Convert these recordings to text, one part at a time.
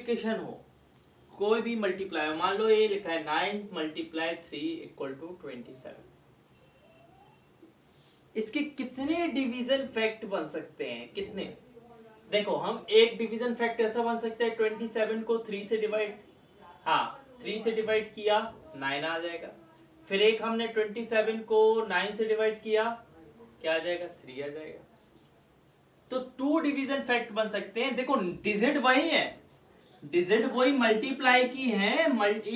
Multiplication हो, कोई भी मल्टीप्लाई, मान लो ये लिखा है 9 × 3 = 27, इसके कितने डिवीजन फैक्ट बन सकते हैं? कितने? देखो, हम एक डिवीजन फैक्ट ऐसा बन सकता है 27 को 3 से डिवाइड, हाँ 3 से डिवाइड किया 9 आ जाएगा। फिर एक हमने 27 को 9 से डिवाइड किया, क्या आ जाएगा? 3 आ जाएगा। तो 2 डिवीजन फैक्ट बन सकते हैं। देखो डिजिट वही है, डिजिट वही मल्टीप्लाई की है,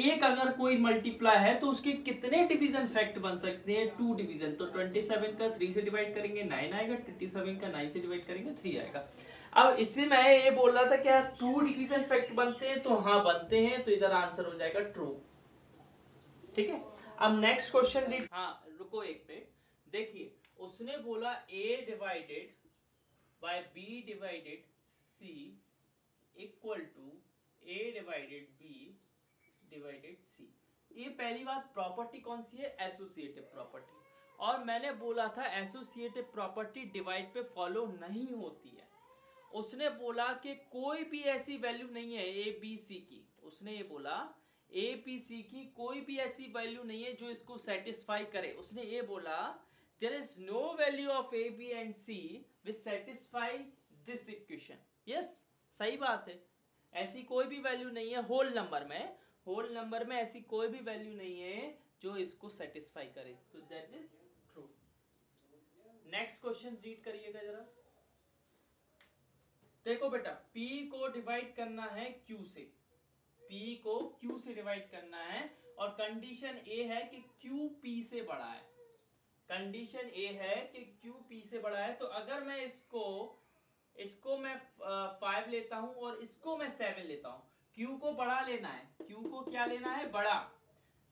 एक अगर कोई मल्टीप्लाई है तो उसके कितने डिवीजन फैक्ट बन सकते हैं? 2 डिवीजन। तो 27 का 3 से डिवाइड करेंगे 9 आएगा, 27 का 9 से डिवाइड करेंगे 3 आएगा। अब इससे मैं ये बोल रहा था क्या 2 डिवीजन फैक्ट बनते हैं? तो हाँ बनते हैं, तो इधर आंसर हो जाएगा ट्रू। ठीक है, अब नेक्स्ट क्वेश्चन रीड। हाँ रुको एक पे, देखिए उसने बोला a divided by b divided c equal to a divided b divided c। ये पहली बात प्रॉपर्टी कौन सी है? Associative property. और मैंने बोला था एसोसिएटिव प्रॉपर्टी डिवाइड पे फॉलो नहीं होती है। उसने बोला कि कोई भी ऐसी वैल्यू नहीं है ए बी सी की, उसने ये बोला ए बी सी की कोई भी ऐसी वैल्यू नहीं है जो इसको सेटिस्फाई करे। उसने ये बोला there is no value of A B and C which satisfy this equation. Yes, सही बात है, ऐसी कोई भी वैल्यू नहीं है होल नंबर में, होल नंबर में ऐसी कोई भी वैल्यू नहीं है जो इसको सेटिस्फाई करे। तो that is true. Next question read करिएगा जरा। देखो बेटा, P को डिवाइड करना है Q से, P को Q से डिवाइड करना है, और कंडीशन A है कि Q P से बड़ा है। कंडीशन A है कि Q P से बड़ा है। तो अगर मैं इसको मैं 5 लेता हूं और इसको मैं 7 लेता हूं, Q को बड़ा लेना है, Q को क्या लेना है? बड़ा।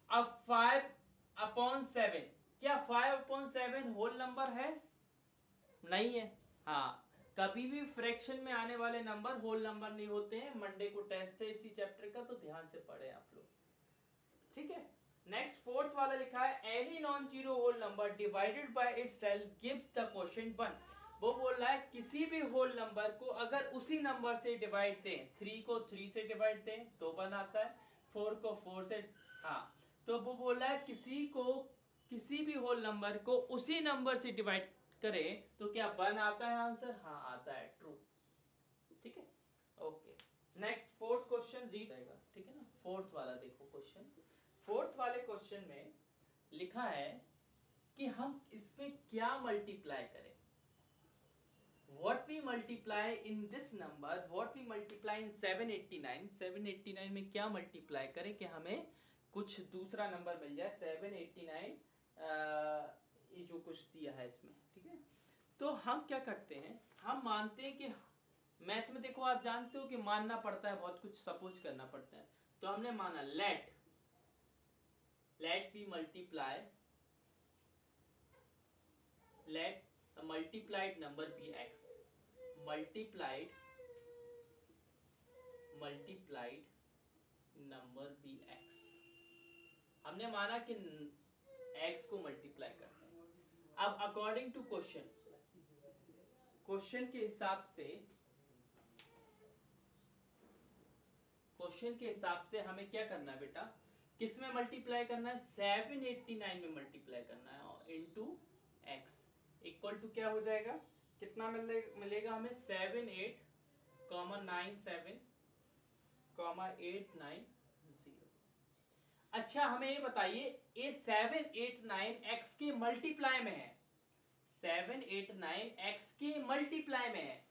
अब 5/7, क्या 5/7 होल नंबर है? नहीं है। हाँ, कभी भी फ्रैक्शन में आने वाले नंबर होल नंबर नहीं होते हैं। मंडे को टेस्ट है इसी चैप्टर का, तो ध्यान से पढ़े आप लोग। ठीक है, नेक्स्ट फोर्थ वाला लिखा है any non zero whole number divided by itself gives the quotient 1। वो बोल रहा है किसी भी होल नंबर को अगर उसी नंबर से डिवाइड दें, 3 को 3 से डिवाइड दें तो 1 आता है, 4 को 4 से, हाँ तो वो बोल रहा है किसी भी होल नंबर को उसी नंबर से डिवाइड करें तो क्या 1 आता है आंसर? हाँ आता है, ट्रू। ठीक है, okay. Next fourth question read आएगा, ठीक है ना। फोर्थ वाला देखो क्वेश्चन, फोर्थ वाले क्वेश्चन में लिखा है कि हम इसमें क्या मल्टीप्लाई करें। What we multiply in this number, what we multiply in 789, 789 में क्या मल्टीप्लाई करें कि हमें कुछ दूसरा नंबर मिल जाए। 789 ये जो कुछ दिया है इसमें, ठीक है। तो हम क्या करते हैं, हम मानते हैं कि मैथ में देखो आप जानते हो कि मानना पड़ता है, बहुत कुछ सपोज करना पड़ता है। तो हमने माना let be multiply, let the multiplied number be X, multiplied number be X. हमने माना कि एक्स को मल्टीप्लाई करते हैं। अब अकॉर्डिंग टू क्वेश्चन के हिसाब से हमें क्या करना है बेटा, किस में मल्टीप्लाई करना है? 789 में मल्टीप्लाई करना है, और इनटू एक्स इक्वल टू क्या हो जाएगा, कितना मिलेगा हमें? 78,97,890। अच्छा हमें ये बताइए, ये 789 एक्स के मल्टीप्लाई में है, 789 एक्स के मल्टीप्लाई में है,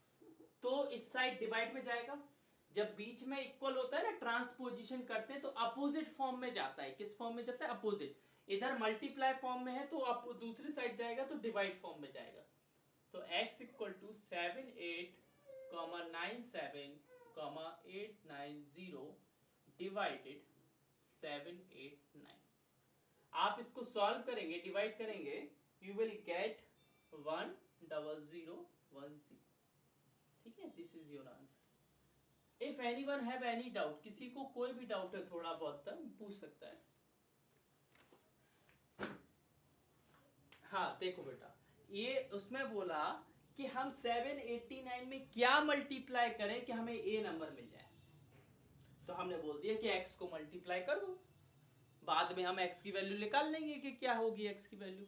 तो इस साइड डिवाइड में जाएगा। जब बीच में इक्वल होता है ना, ट्रांसपोजिशन करते हैं तो अपोजिट फॉर्म में जाता है। किस फॉर्म में जाता है? अपोजिट। इधर मल्टीप्लाई फॉर्म में है तो आप दूसरी साइड जाएगा तो डिवाइड फॉर्म में जाएगा। तो x इक्वल टू 78,97,890 डिवाइडेड 789। आप इसको सॉल्व करेंगे, डिवाइड करेंगे, यू विल गेट 10010। ठीक है, this is your answer. If anyone have any doubt, किसी को कोई भी डाउट है थोड़ा बहुत तक पूछ सकता है। हाँ देखो बेटा, ये उसमें बोला कि हम 789 में क्या मल्टीप्लाई करें कि हमें ए नंबर मिल जाए। तो हमने बोल दिया कि x को मल्टीप्लाई कर दो, बाद में हम x की वैल्यू निकाल लेंगे कि क्या होगी x की वैल्यू।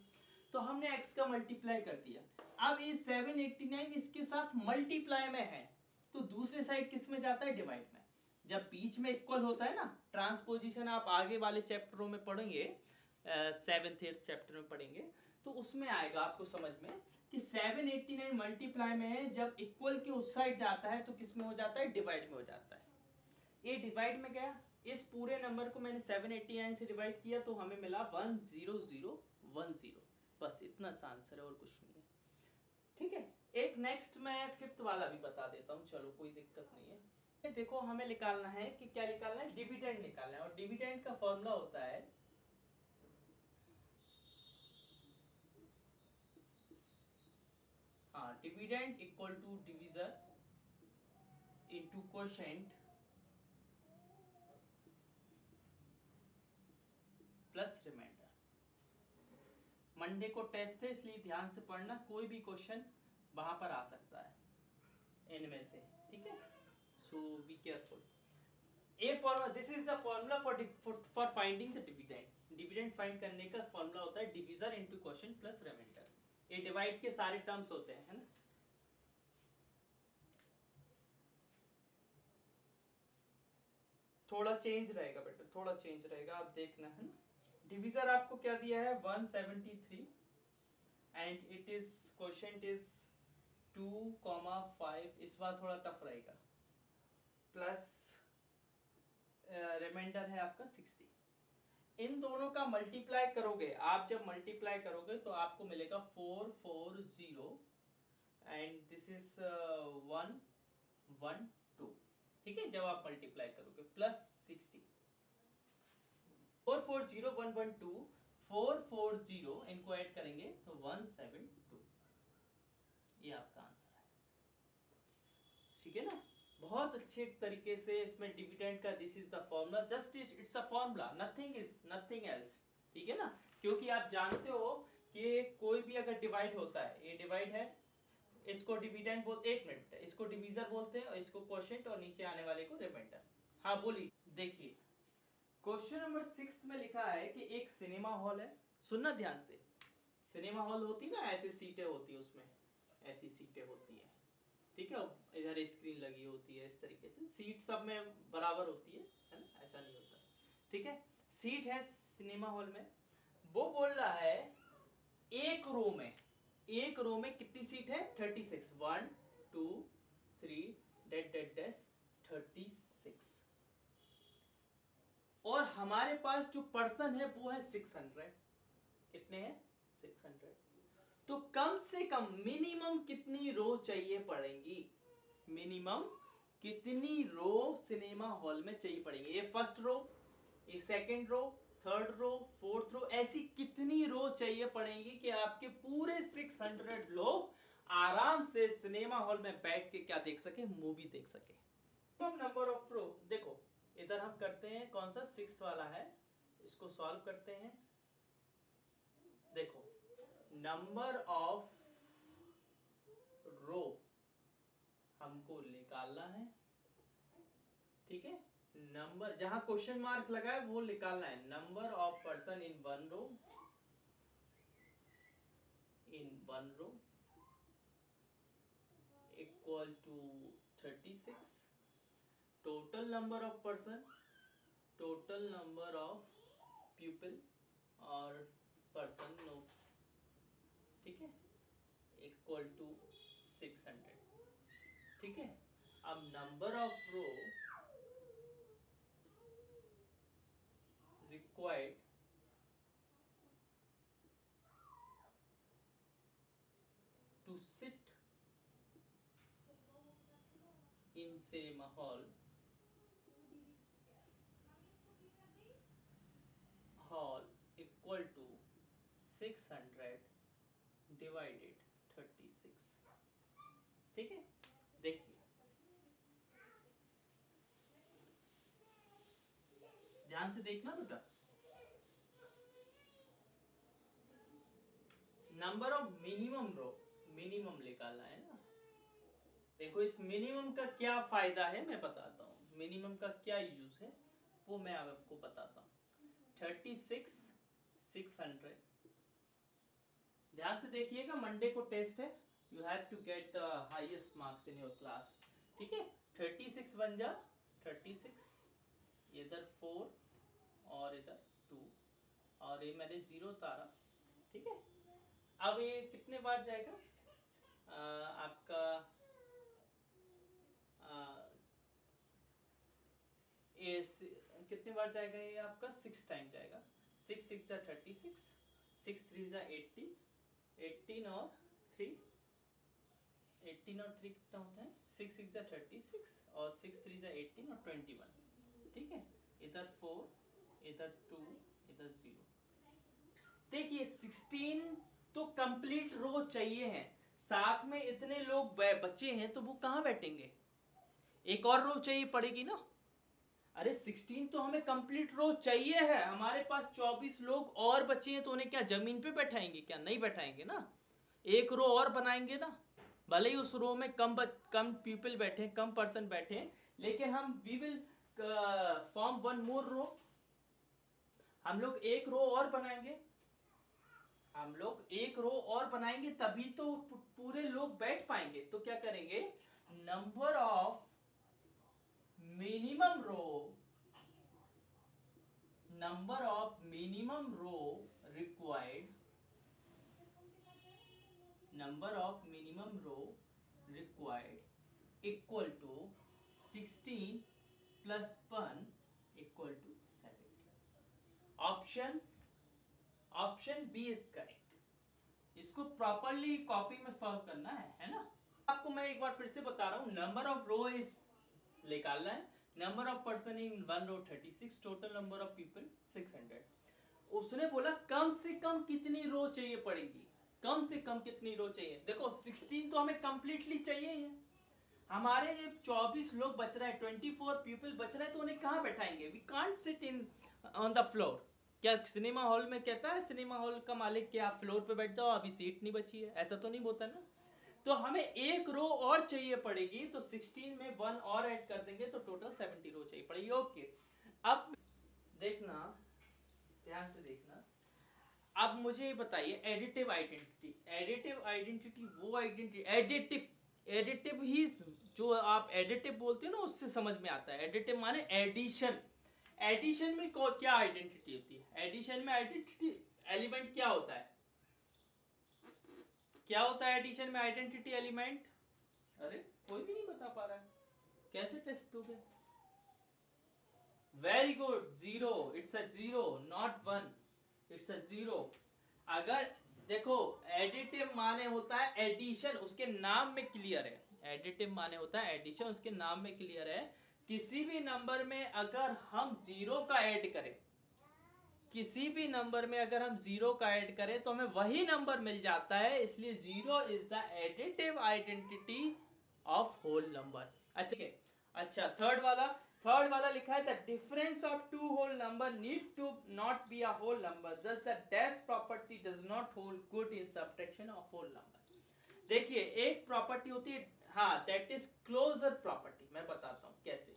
तो हमने x का मल्टीप्लाई कर दिया। अब ये 789 इसके साथ मल्टीप्लाई में है, तो दूसरे साइड किस में जाता है, डिवाइड में। जब बीच में इक्वल होता है ना, ट्रांसपोजिशन आप आगे वाले चैप्टरों में पढ़ेंगे, 7th 8th चैप्टर में पढ़ेंगे, तो उसमें आएगा आपको समझ में कि 789 मल्टीप्लाई में है, जब इक्वल के उस साइड जाता है तो किस में हो जाता है, डिवाइड में हो जाता है। ये डिवाइड में गया, इस पूरे नंबर को मैंने 789 से डिवाइड किया तो हमें मिला 10010, बस इतना सा आंसर है और कुछ नहीं है। ठीक है, एक नेक्स्ट मैं 5th वाला भी बता देता हूँ, चलो कोई दिक्कत नहीं है। देखो हमें निकालना है कि क्या निकालना है, डिविडेंड निकालना है, और डिविडेंड का फॉर्मूला होता है dividend equal to divisor into quotient plus remainder. Monday को टेस्ट है इसलिए ध्यान से पढ़ना, कोई भी क्वेश्चन वहां पर आ सकता है इनमें से, ठीक है, so be careful. A formula, this is the formula for finding the dividend. Dividend find करने का फॉर्मूला होता है divisor into quotient plus remainder. ये डिवाइड के सारे टर्म्स होते हैं, है ना। थोड़ा चेंज रहेगा बेटा, थोड़ा चेंज रहेगा, आप देखना, है ना। डिविजर आपको क्या दिया है 173 and it is quotient is 2,5, इस बार थोड़ा टफ रहेगा, प्लस रिमाइंडर है आपका 60। इन दोनों का मल्टीप्लाई करोगे, आप जब मल्टीप्लाई करोगे तो आपको मिलेगा 440 एंड दिस इज 112, ठीक है, जब आप मल्टीप्लाई करोगे प्लस 60। 440 112 440 इनको ऐड करेंगे तो 172, ये आपका आंसर है, ठीक है ना। बहुत अच्छे तरीके से इसमें डिविडेंड का this is the formula, just it's a formula, nothing else, ठीक है ना। क्योंकि आप जानते हो कि कोई भी अगर डिवाइड होता है, ये डिवाइड है, इसको डिविडेंड बोलते, एक मिनट, इसको डिवीजर बोलते हैं और इसको क्वोशिएंट, और नीचे आने वाले को रिमाइंडर। हाँ बोलिए। देखिए क्वेश्चन नंबर 6 में लिखा है कि एक सिनेमा हॉल है, सुनना ध्यान से। सिनेमा हॉल होती ना, ऐसे सीटें होती है, उसमें ऐसी सीटें होती है, ठीक है, इधर स्क्रीन लगी होती है, इस तरीके से सीट सब में बराबर होती है ना, ऐसा नहीं होता, ठीक है। सीट है सिनेमा हॉल में, वो बोल रहा है एक रो में कितनी सीट है, 36, 1 2 3 डेट डेट डेट 36, और हमारे पास जो पर्सन है वो है 600, कितने हैं 600, तो कम से कम मिनिमम कितनी रो चाहिए पड़ेगी, मिनिमम कितनी रो सिनेमा हॉल में चाहिए पड़ेगी। ये फर्स्ट रो, ये second row, third row, fourth row, ऐसी कितनी रो चाहिए पड़ेगी कि आपके पूरे 600 लोग आराम से सिनेमा हॉल में बैठ के क्या देख सके, मूवी देख सके। नंबर ऑफ रो, देखो इधर हम करते हैं, कौन सा 6th वाला है, इसको सॉल्व करते हैं। देखो नंबर ऑफ रो हमको निकालना है, ठीक है, नंबर जहां क्वेश्चन मार्क लगा है वो निकालना है, number of person in one row equal to 36, total number of person, total number of people और पर्सन नो, ठीक है, इक्वल टू 600, ठीक है। अब number of row required to sit in cinema hall equal to 600 divided 36, ठीक है। देखिए ध्यान से देखना बेटा, number of minimum row, minimum निकालना है ना। देखो इस मिनिमम का क्या फायदा है मैं बताता हूं। मिनिमम का क्या यूज है वो मैं अब आपको बताता हूँ। 36 600, ध्यान से देखिएगा, मंडे को टेस्ट है, you have to get the highest marks in your class, ठीक है। 36 बन जा 36, इधर 4 और इधर 2 और ये मैंने 0 उतारा, ठीक है। अब ये कितने बार जाएगा आपका ये कितने बार जाएगा, ये आपका 6 टाइम जाएगा। 6 6 जा 36, 6 3 जा 18, 18 और 3, 18 और 3 कितना होता है, 6 6 जा 36 और 6 3 जा 18 और 21, ठीक है। इधर 4, इधर 2, इधर 0। देखिए 16 तो कंप्लीट रो चाहिए है, साथ में इतने लोग बच्चे हैं तो वो कहाँ बैठेंगे, एक और रो चाहिए पड़ेगी ना। अरे 16 तो हमें कंप्लीट रो चाहिए है, हमारे पास 24 लोग और बचे हैं तो उन्हें क्या जमीन पे बैठाएंगे, क्या नहीं बैठाएंगे ना, एक रो और बनाएंगे ना। भले ही उस रो में कम पीपल बैठे, कम पर्सन बैठे, लेकिन हम we will form one more row, हम लोग एक रो और बनाएंगे, हम लोग एक रो और बनाएंगे तभी तो पूरे लोग बैठ पाएंगे। तो क्या करेंगे, number of minimum row, number of minimum row required, number of minimum row required equal to 16 plus 1 equal to 7। Option B is correct. इसको प्रॉपरली कॉपी में सॉल्व करना है ना। आपको मैं एक बार फिर से बता रहा हूं, नंबर ऑफ रो इज निकालना है, number of person in one row 36, total number of people 600। उसने बोला कम से कम कितनी रो चाहिए पड़ेगी, कम से कम कितनी रो चाहिए। देखो 16 तो हमें कंप्लीटली चाहिए है, हमारे 24 लोग बच रहे हैं, 24 पीपल बच रहे हैं, तो उन्हें कहाँ बैठाएंगे, we can't sit in on the floor. क्या सिनेमा हॉल में कहता है सिनेमा हॉल का मालिक कि आप फ्लोर पे बैठ जाओ, अभी सीट नहीं बची है, ऐसा तो नहीं होता ना। तो हमें एक रो और चाहिए पड़ेगी, तो 16 में 1 और ऐड कर देंगे तो टोटल 70 रो चाहिए पड़ेगी। ओके, अब देखना, ध्यान से देखना, अब मुझे बताइए एडिटिव आइडेंटिटी। एडिटिव आइडेंटिटी वो आइडेंटिटी, एडिटिव ही जो आप एडिटिव बोलते हो ना उससे समझ में आता है। एडिटिव माने एडिशन, एडिशन में क्या आइडेंटिटी होती है, एडिशन में आइडेंटिटी एलिमेंट क्या होता है, क्या होता है एडिशन में आइडेंटिटी एलिमेंट। अरे कोई भी नहीं बता पा रहा है, कैसे टेस्ट दोगे। Very good, 0, it's a 0 not 1, it's a 0। अगर देखो एडिटिव माने होता है एडिशन, उसके नाम में क्लियर है, एडिटिव माने होता है एडिशन, उसके नाम में क्लियर है। किसी भी नंबर में अगर हम 0 का ऐड करें, किसी भी नंबर में अगर हम 0 का ऐड करें तो हमें वही नंबर मिल जाता है, इसलिए 0 is the additive identity of whole number. अच्छा थर्ड वाला लिखा है the difference of two whole number need to not be a whole number, thus the dash property does not hold good in subtraction of whole number। देखिए एक property होती है, हाँ, that is closure property. मैं बताता हूं कैसे।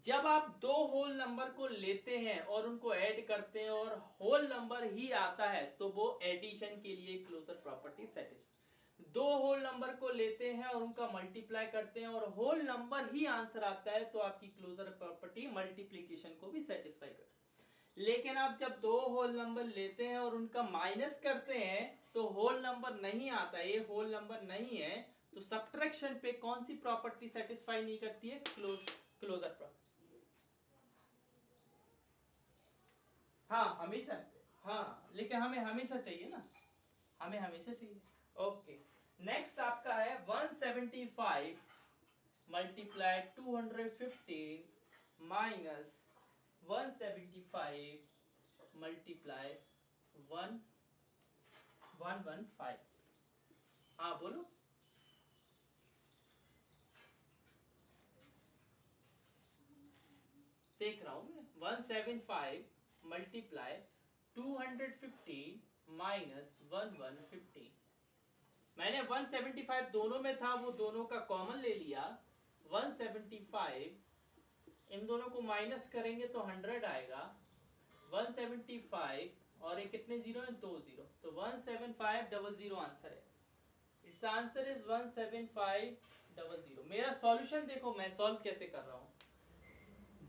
जब आप दो होल नंबर को लेते हैं और उनको ऐड करते हैं और होल नंबर ही आता है तो वो एडिशन के लिए क्लोजर प्रॉपर्टी सेटिस्फाई। दो होल नंबर को लेते हैं और उनका मल्टीप्लाई करते हैं और होल नंबर ही आंसर आता है तो आपकी क्लोजर प्रॉपर्टी मल्टीप्लीकेशन को भी सेटिस्फाई करती है। लेकिन आप जब दो होल नंबर लेते हैं और उनका माइनस करते हैं तो होल नंबर नहीं आता है, ये होल नंबर नहीं है, तो सब्ट्रैक्शन पे कौन सी प्रॉपर्टी सेटिस्फाई नहीं करती है, क्लोजर प्रॉपर्टी। हाँ हमेशा, हाँ लेकिन हमें हमेशा चाहिए ना, हमें हमेशा चाहिए। ओके, नेक्स्ट आपका है 175 मल्टीप्लाई 215 माइनस 175 मल्टीप्लाई 115। हाँ बोलो। देख रहा हूं मैं, 175 मल्टीप्लाई 215 माइनस 1115। मैंने 175 दोनों में था, वो दोनों का कॉमन ले लिया, 175 इन दोनों को माइनस करेंगे तो 100 आएगा, 175 और ये कितने जीरो है, 2 जीरो, तो 17500 आंसर है। It's answer is 17500। मेरा सॉल्यूशन देखो मैं सॉल्व कैसे कर रहा हूँ।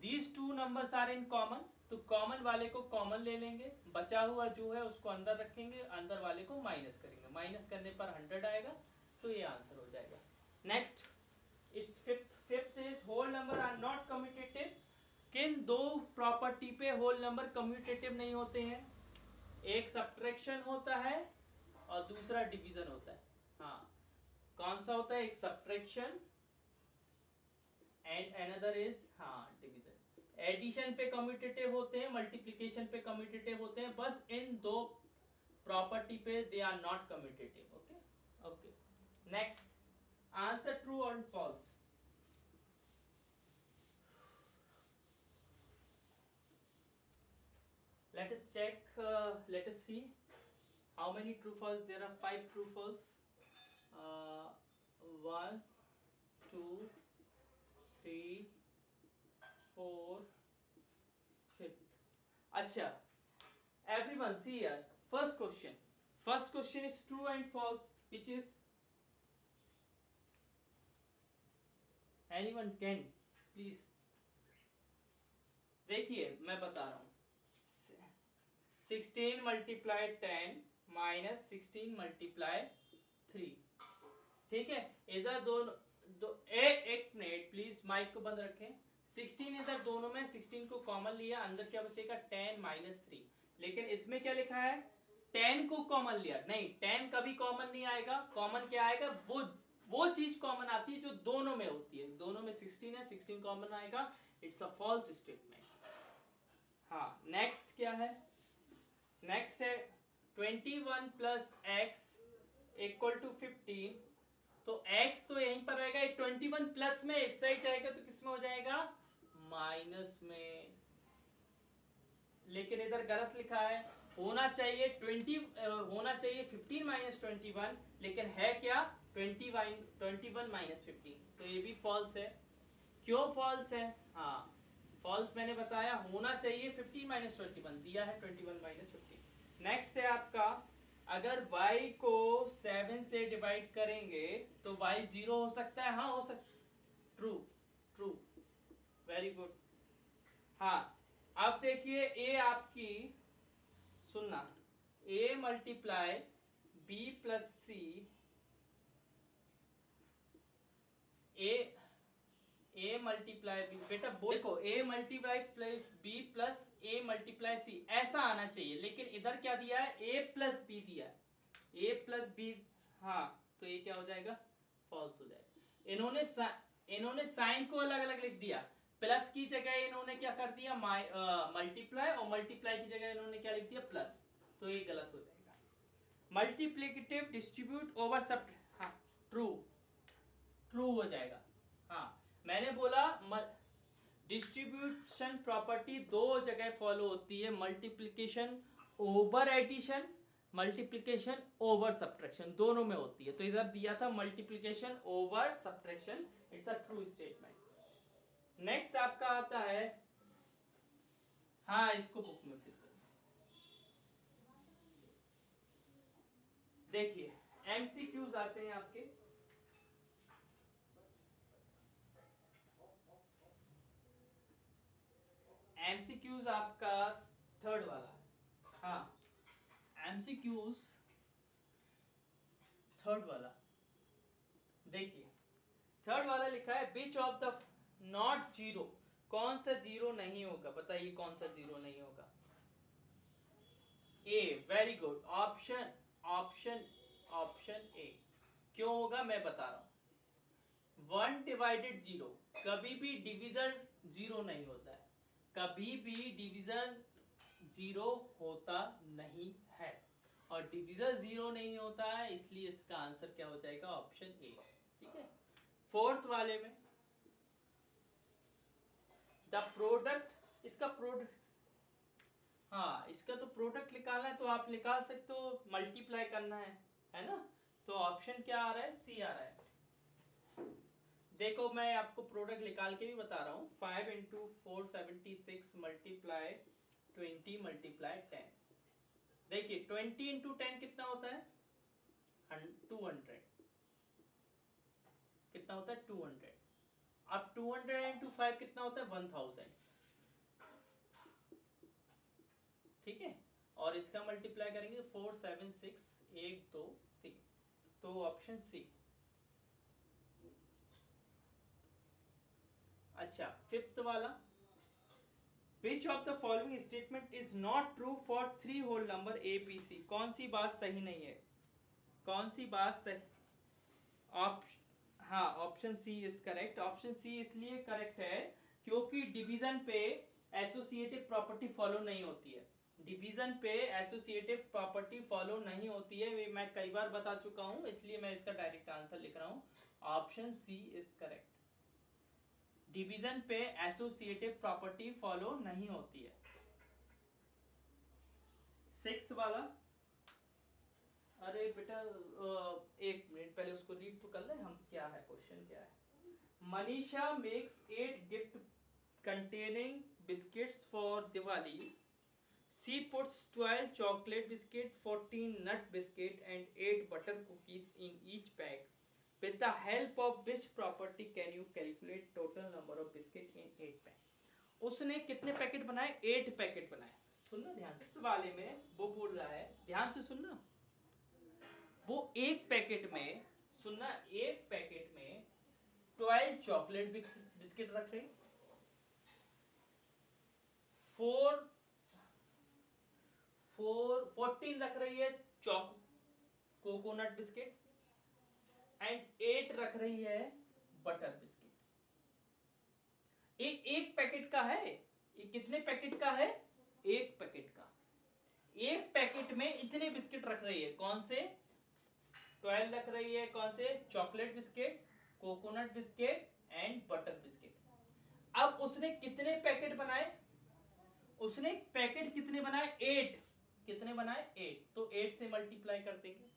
These two numbers are in common, तो कॉमन वाले को कॉमन ले लेंगे, बचा हुआ जो है उसको अंदर रखेंगे, अंदर वाले को माइनस करेंगे, माइनस करने पर 100 आएगा, तो ये आंसर हो जाएगा। Next it's fifth is whole number are not commutative. किन दो प्रॉपर्टी पे होल नंबर कम्यूटेटिव नहीं होते हैं? एक सब्ट्रैक्शन होता है और दूसरा डिवीजन होता है। हाँ, कौन सा होता है? एक subtraction and another is division. Addition पे कम्यूटेटिव होते हैं, मल्टीप्लिकेशन पे कम्यूटेटिव होते हैं, बस इन दो प्रॉपर्टी पे they are not commutative. Okay okay. Next answer true और false. Let us check, let us see how many true false. There are 5 true false. 1 2 3 4 5. अच्छा, everyone see here. First question is true and false, which is, anyone can please देखिए मैं बता रहा हूँ। 16 multiply 10 minus 16 multiply 3, ठीक है। इधर दो एक मिनट प्लीज, माइक को बंद रखें। 16 इधर दोनों में 16 को कॉमन लिया, अंदर क्या बचेगा 10 माइनस 3, लेकिन इसमें क्या लिखा है 10 को कॉमन लिया, नहीं 10 कभी कॉमन नहीं आएगा। कॉमन क्या आएगा? वो चीज कॉमन आती है जो दोनों में होती है। दोनों में 16 है, 16 कॉमन आएगा। It's a false statement. हाँ, नेक्स्ट क्या है? नेक्स्ट है 21 प्लस एक्स इक्वल टू 15, तो x तो यहीं पर रहेगा, 21 प्लस में इस साइड जाएगा तो किस में हो जाएगा? माइनस में। लेकिन इधर गलत लिखा है, होना चाहिए 15 माइनस 21, लेकिन है क्या 21 माइनस 15, तो ये भी फॉल्स है। क्यों फॉल्स है? हाँ फॉल्स मैंने बताया, होना चाहिए 15 माइनस 21, दिया है 21 माइनस 15। नेक्स्ट है आपका, अगर y को 7 से डिवाइड करेंगे तो y 0 हो सकता है? हाँ हो सकता है। True true, very good. हाँ, अब देखिए a आपकी, सुनना, a multiply b plus C, a multiply B, बेटा देखो a multiply plus b plus a multiply C ऐसा आना चाहिए, लेकिन इधर क्या दिया है? a प्लस b दिया है, a प्लस b। हाँ, तो ये क्या हो जाएगा? फॉल्स हो जाएगा। इन्होंने साइन को अलग अलग लिख दिया, प्लस की जगह इन्होंने क्या कर दिया मल्टीप्लाई, और मल्टीप्लाई की जगह इन्होंने क्या लिख दिया प्लस, तो ये गलत हो जाएगा। मल्टीप्लिकेटिव डिस्ट्रीब्यूट ओवर सब, हाँ ट्रू ट्रू हो जाएगा। हाँ मैंने बोला डिस्ट्रीब्यूशन प्रॉपर्टी दो जगह फॉलो होती है, multiplication over addition, multiplication over subtraction, दोनों में होती है। तो इधर दिया था multiplication over subtraction, it's a true statement. Next आपका आता है, हाँ इसको बुक में फिर देखिए, एमसीक्यूज आते हैं आपके। एमसीक्यूज आपका थर्ड वाला, हाँ एमसीक्यूज थर्ड वाला देखिए, थर्ड वाला लिखा है विच ऑफ द नॉट जीरो, कौन सा जीरो नहीं होगा? बताइए कौन सा जीरो नहीं होगा? A, very good, option option option A. क्यों होगा मैं बता रहा हूं। 1 डिवाइडेड 0, कभी भी डिविजन 0 नहीं होता है, कभी भी डिवीजन 0 होता नहीं है, और डिवीजन 0 नहीं होता है, इसलिए इसका आंसर क्या हो जाएगा? Option A. ठीक है। फोर्थ वाले में द प्रोडक्ट, इसका प्रोडक्ट, हाँ इसका तो प्रोडक्ट निकालना है तो आप निकाल सकते हो, मल्टीप्लाई करना है ना। तो ऑप्शन क्या आ रहा है? सी आ रहा है। देखो मैं आपको प्रोडक्ट निकाल के भी बता रहा हूँ। 5 इंटू 476 मल्टीप्लाई 20 मल्टीप्लाई 10। देखिए 20 इंटू 10 कितना होता है 200। कितना होता है 200। अब 200 इंटू 5 कितना होता है 1000। ठीक है, और इसका मल्टीप्लाई करेंगे 476 1 2 3। तो ऑप्शन सी। अच्छा, फिफ्थ वाला, which of the following statement is not true for 3 whole number A B C. कौन सी बात सही नहीं है, कौन सी बात सही? हाँ, option C is correct. Option C इसलिए करेक्ट है क्योंकि डिवीजन पे एसोसिएटिव प्रॉपर्टी फॉलो नहीं होती है। डिवीजन पे एसोसिएटिव प्रॉपर्टी फॉलो नहीं होती है, मैं कई बार बता चुका हूं, इसलिए मैं इसका डायरेक्ट आंसर लिख रहा हूं। Option C is correct. Division पे एसोसिएटिव प्रॉपर्टी फॉलो नहीं होती है। सिक्स्थ वाला, अरे बेटा एक मिनट पहले उसको रीड तो कर ले हम, क्या है क्वेश्चन क्या है। Manisha makes 8 gift containing biscuits for Diwali. She puts 12 chocolate biscuit, 14 nut biscuit and 8 butter cookies in each bag. With the help of which property can you calculate total number of biscuit in 8 bag? उसने कितने packet बनाए 8 packet बनाए। सुनना ध्यान से, इस वाले में वो बोल रहा है, ध्यान से सुनना, वो एक पैकेट में, सुनना, एक पैकेट में 12 चॉकलेट बिस्किट रख रही, 14 रख रही है कोकोनट बिस्किट एंड 8 रख रही है बटर बिस्किट। एक पैकेट का है, ये कितने पैकेट का है, एक पैकेट का। एक पैकेट में इतने बिस्किट रख रही है, कौन से 12 रख रही है, कौन से chocolate biscuit, coconut biscuit and butter biscuit. अब उसने कितने पैकेट बनाए, उसने पैकेट कितने बनाए 8, कितने बनाए 8, तो 8 से मल्टीप्लाई कर देंगे।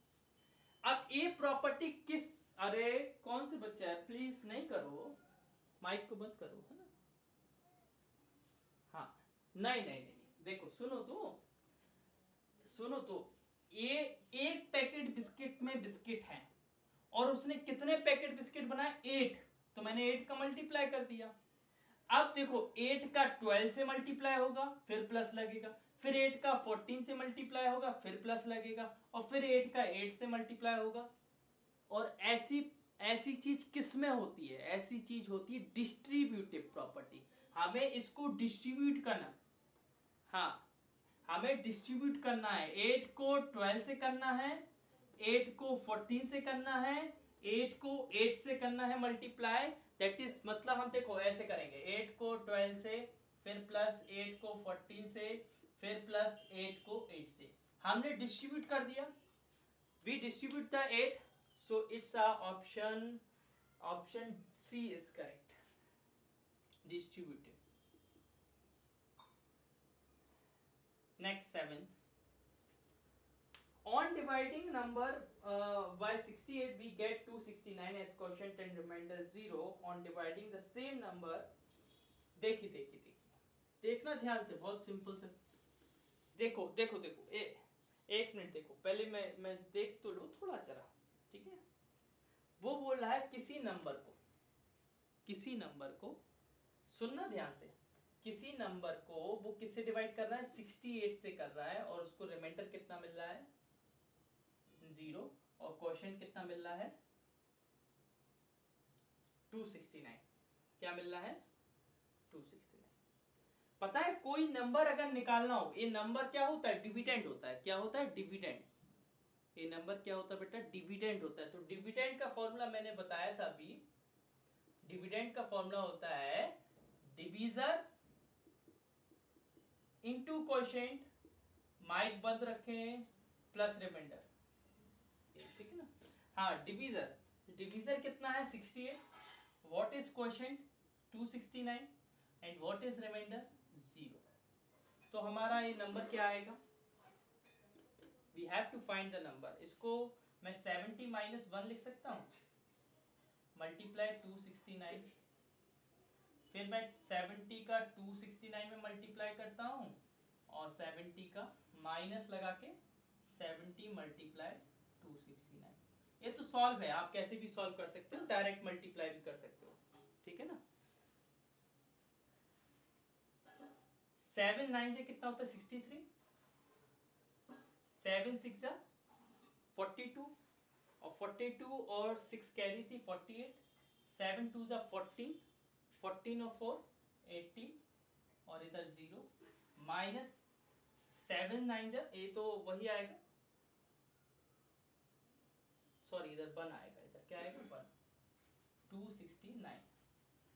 अब ये प्रॉपर्टी किस, अरे कौन से बच्चा है, प्लीज नहीं करो, माइक को बंद करो, है ना। हाँ, नहीं, देखो सुनो तो ये एक पैकेट बिस्किट में बिस्किट है और उसने कितने पैकेट बिस्किट बनाए 8, तो मैंने 8 का मल्टीप्लाई कर दिया। अब देखो 8 का 12 से मल्टीप्लाई होगा फिर प्लस लगेगा, फिर 8 का 14 से मल्टीप्लाई होगा फिर प्लस लगेगा, और फिर 8 का 8 से मल्टीप्लाई होगा। और ऐसी चीज किस में होती है, ऐसी चीज होती है डिस्ट्रीब्यूटिव प्रॉपर्टी। हमें इसको डिस्ट्रीब्यूट करना, हाँ हमें डिस्ट्रीब्यूट करना है। 8 को 12 से करना है, 8 को 14 से करना है, 8 को 8 से करना है मल्टीप्लाई। दैट इज मतलब हम देखो ऐसे करेंगे, 8 को 12 से, फिर प्लस 8 को 14 से, फिर प्लस 8 को 8 से। हमने डिस्ट्रीब्यूट कर दिया, we distribute the 8, so it's option C is correct, distributed. Next, seventh. On dividing number by 68, we get 269 as quotient and remainder 0. On dividing the same number, देखिए देखना ध्यान से, बहुत सिंपल से। देखो एक मिनट देखो, पहले मैं देख तो लो थोड़ा जरा, ठीक है। वो बोल रहा है किसी नंबर को सुनना ध्यान से, किसी नंबर को वो किससे डिवाइड कर रहा है 68 से कर रहा है, और उसको रिमाइंडर कितना मिल रहा है 0, और क्वोशिएंट कितना मिल रहा है 269। क्या मिल रहा है 269। पता है कोई नंबर अगर निकालना हो, ये नंबर क्या होता है डिविडेंड होता है, क्या होता है डिविडेंड। ये नंबर क्या होता है बेटा डिविडेंड होता है। तो डिविडेंड का फॉर्मूला मैंने बताया था अभी, डिविडेंड का फॉर्मूला होता है डिवीजर इनटू क्वोशिएंट, माइक बंद रखें, प्लस रिमाइंडर, ठीक है ना। हाँ, डिवीजर कितना है 68, what is quotient 269 and what is remainder 0। तो हमारा ये नंबर क्या आएगा, we have to find the number. इसको मैं 70 - 1 लिख सकता हूं, मल्टीप्लाई 269, फिर मैं 70 का 269 में मल्टीप्लाई करता हूँ और 70 का माइनस लगा के 70 मल्टीप्लाई 269। ये तो सॉल्व है, आप कैसे भी सॉल्व कर सकते हो, डायरेक्ट मल्टीप्लाई भी कर सकते हो, ठीक है ना। 7 9 से कितना होता है 63, 7 6 जा 42 और 42 और 6 कैरी थी 48, 7 2 जा 14, 14 और 4 18 और इधर 0 माइनस 7 9 जा, ये तो वही आएगा, सॉरी इधर 1 आएगा, इधर क्या आएगा 1, 269।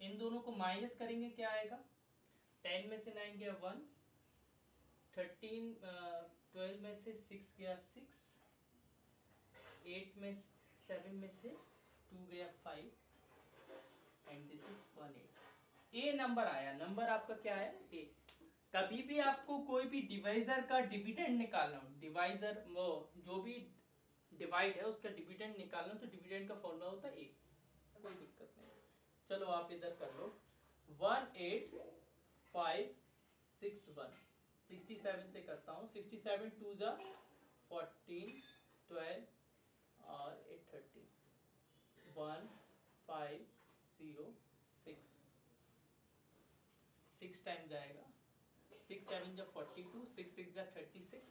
इन दोनों को माइनस करेंगे क्या आएगा, 10 में से 9 गया 1, 13 12 में से 6 गया 6, 8 में 7 में से 2 गया 5 and this is 18। A number आया, नंबर आपका क्या है ए। कभी भी आपको कोई भी डिवाइजर का डिविडेंड निकालना हो, डिवाइजर वो जो भी डिवाइड है उसका डिविडेंड निकालना, तो डिविडेंड का फॉर्मूला होता है ए, कोई दिक्कत नहीं। चलो आप इधर कर लो 18561, 67 से करता हूँ, 67 2 जा 14 12 और 8 13, 1506, 6 टाइम जाएगा, 6 7 जा 42, 6 6 जा 36,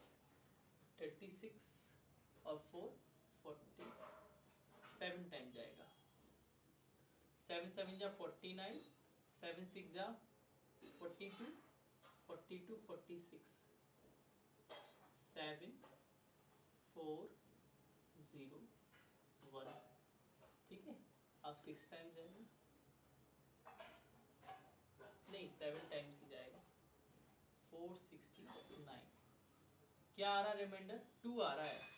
36 और 4 40, 7 टाइम जाएगा, 7 7 जा 49, 7 6 जा 42, 42 46, 7 4 0 1, ठीक है। अब 6 टाइम जाएगा, नहीं 7 टाइम्स ही जाएगा, 469, क्या आ रहा रिमाइंडर 2 आ रहा है।